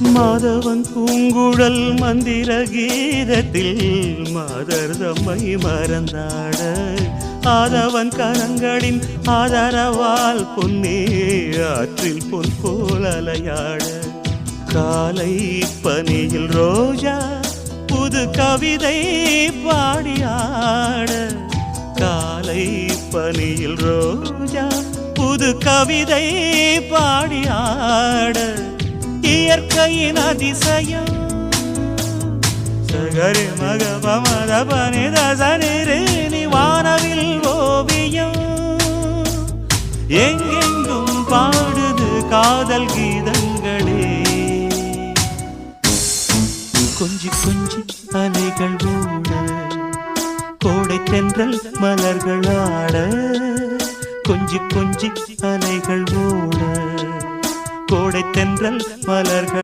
மாதவன் பூங்குழல் மந்திர கீதத்தில் மாதர் தம்மை மறந்தாட ஆதவன் கரங்களின் ஆதரவால் பொன்னே ஆற்றில் பொன் போல் அலையாட காலை பனியில் ரோஜா புது கவிதை பாடியாட காலை பனியில் ரோஜா புது கவிதை பாடியாட இயற்கையின் அதிசயம் சகரி மக பமத பனித சனிரேனி வானவில் ஓவியம் எங்கெங்கும் பாடுது காதல் கீதங்களே கொஞ்சி கொஞ்சி அலைகள் ஓட கோடை தென்றல் மலர்கள் ஆட கொஞ்சி கொஞ்சி அலைகள் ஓட கோடை தென்றல் மலர்கள்